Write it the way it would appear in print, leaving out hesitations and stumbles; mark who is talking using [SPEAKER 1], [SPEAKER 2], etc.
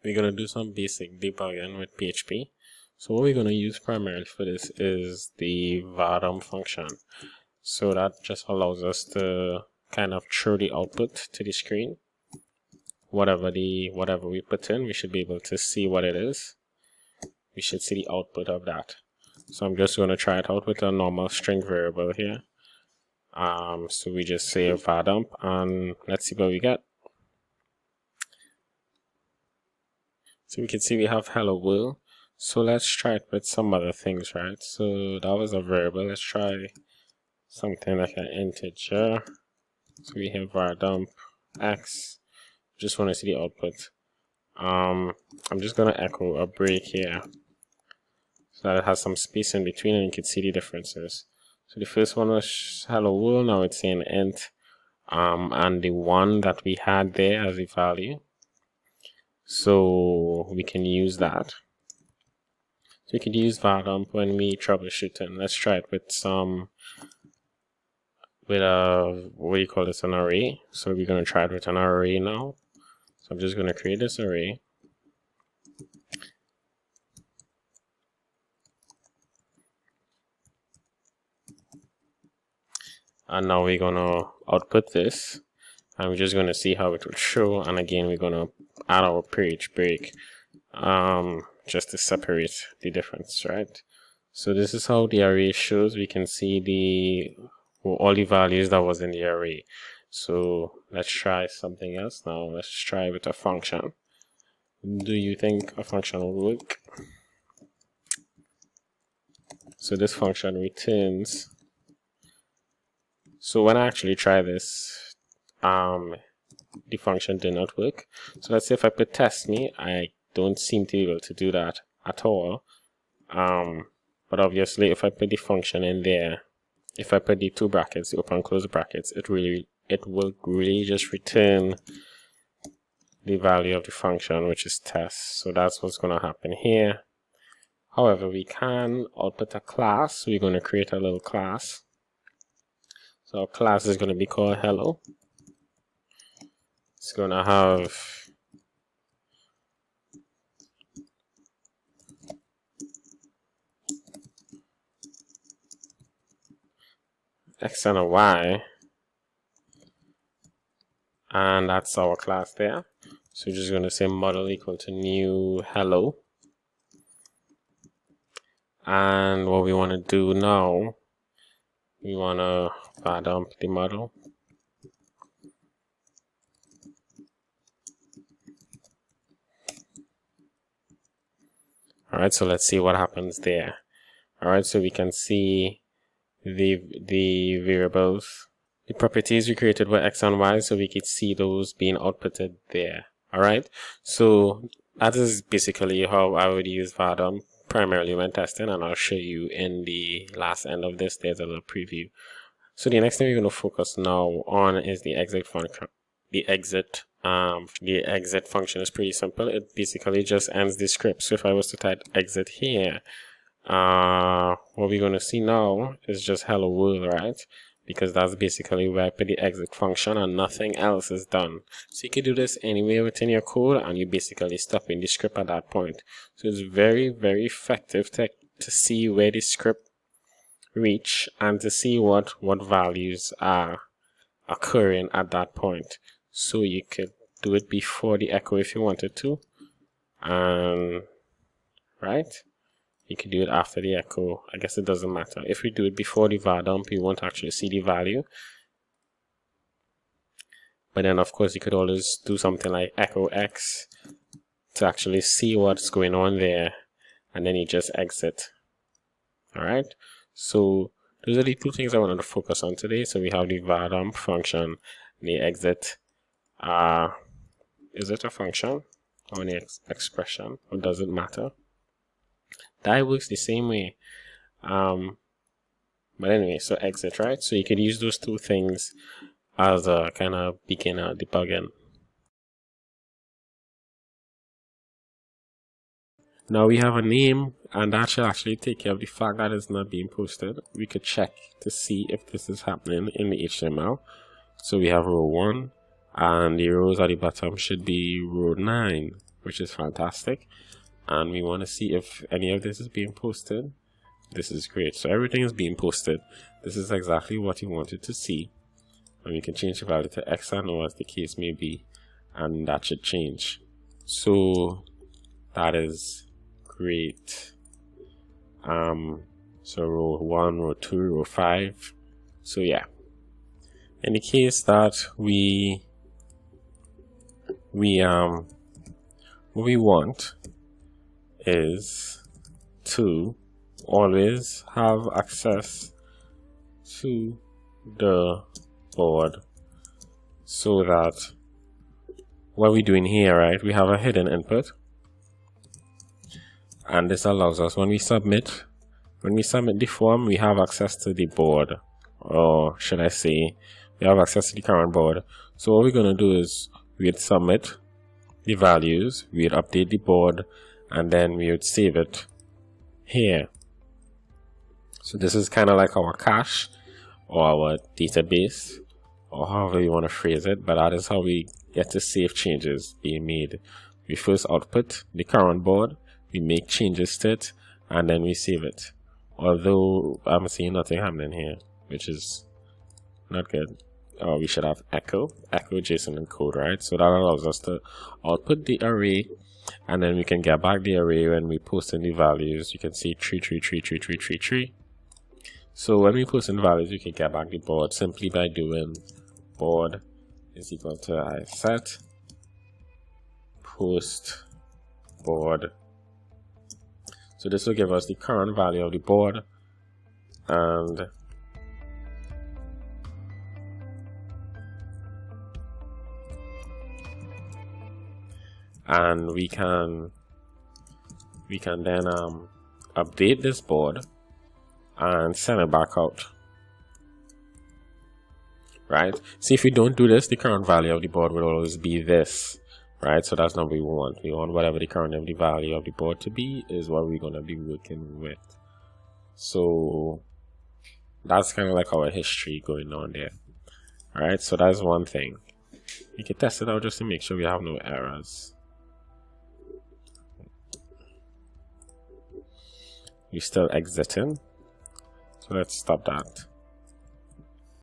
[SPEAKER 1] We're gonna do some basic debugging with PHP. So what we're gonna use primarily for this is the var_dump function. So that just allows us to kind of throw the output to the screen. Whatever we put in, we should be able to see what it is. We should see the output of that. So I'm just gonna try it out with a normal string variable here. So we just say var_dump and let's see what we get. So we can see we have hello world. So let's try it with some other things, right? So that was a variable. Let's try something like an integer. So we have var_dump x. Just want to see the output. I'm just gonna echo a break here so that it has some space in between and you can see the differences. So the first one was hello world. Now it's saying int, and the one that we had there as a value. So we can use that. So we could use var_dump when we troubleshooting. Let's try it with a what do you call this, an array. So we're gonna try it with an array now. So I'm just gonna create this array. And now we're gonna output this. And we're just gonna see how it will show. And again, we're gonna add our page break just to separate the difference, right? So this is how the array shows. We can see all the values that was in the array. So let's try something else now. Let's try with a function. Do you think a function will work? So this function returns. So when I actually try this, the function did not work. So let's say if I put test me, I don't seem to be able to do that at all. But obviously if I put the function in there, if I put the two brackets, the open and close brackets, it will really just return the value of the function, which is test. So that's what's going to happen here. However, we can output a class. We're going to create a little class. So our class is going to be called hello. It's going to have x and a y, and that's our class there. So we're just going to say model equal to new hello. And what we want to do now, we want to var_dump the model. Alright, so let's see what happens there. Alright, so we can see the variables, the properties we created were x and y, so we could see those being outputted there. Alright, so that is basically how I would use var_dump primarily when testing, and I'll show you in the last end of this. There's a little preview. So the next thing we're going to focus now on is the exit function. The exit function is pretty simple. It basically just ends the script. So if I was to type exit here, what we're going to see now is just hello world, right? Because that's basically where I put the exit function and nothing else is done. So you can do this anywhere within your code and you basically stop in the script at that point. So it's very, very effective to see where the script reach and to see what values are occurring at that point. So you could do it before the echo if you wanted to, right? You could do it after the echo. I guess it doesn't matter. If we do it before the var_dump, you won't actually see the value. But then, of course, you could always do something like echo x to actually see what's going on there, and then you just exit. All right. So those are the two things I wanted to focus on today. So we have the var_dump function, the exit. Is it a function or an expression, or does it matter? That works the same way. But anyway, so exit, right? So you could use those two things as a kind of beginner debugging. Now we have a name, and that should actually take care of the fact that it's not being posted. We could check to see if this is happening in the HTML. So we have row 1, and the rows at the bottom should be row 9, which is fantastic. And we want to see if any of this is being posted. This is great. So everything is being posted. This is exactly what you wanted to see. And we can change the value to X and O as the case may be, and that should change. So that is great. So row 1, row 2, row 5. So yeah, in the case that what we want is to always have access to the board, so that what we're doing here, right, we have a hidden input, and this allows us when we submit the form, we have access to the board, or should I say we have access to the current board. So what we're going to do is we'd submit the values, we'd update the board, and then we would save it here. So this is kind of like our cache or our database, or however you want to phrase it, but that is how we get to save changes being made. We first output the current board, we make changes to it, and then we save it. Although I'm seeing nothing happening here, which is not good. We should have echo JSON and code, right? So that allows us to output the array, and then we can get back the array when we post in the values. You can see 3, 3, 3, 3, 3, 3, 3. So when we post in values, we can get back the board simply by doing board is equal to I set post board. So this will give us the current value of the board, and we can then update this board and send it back out, right? See, if we don't do this, the current value of the board will always be this, right? So that's not what we want. We want whatever the current of the value of the board to be is what we're going to be working with. So that's kind of like our history going on there. All right, so that's one thing. We can test it out just to make sure we have no errors. We're still exiting, so let's stop that.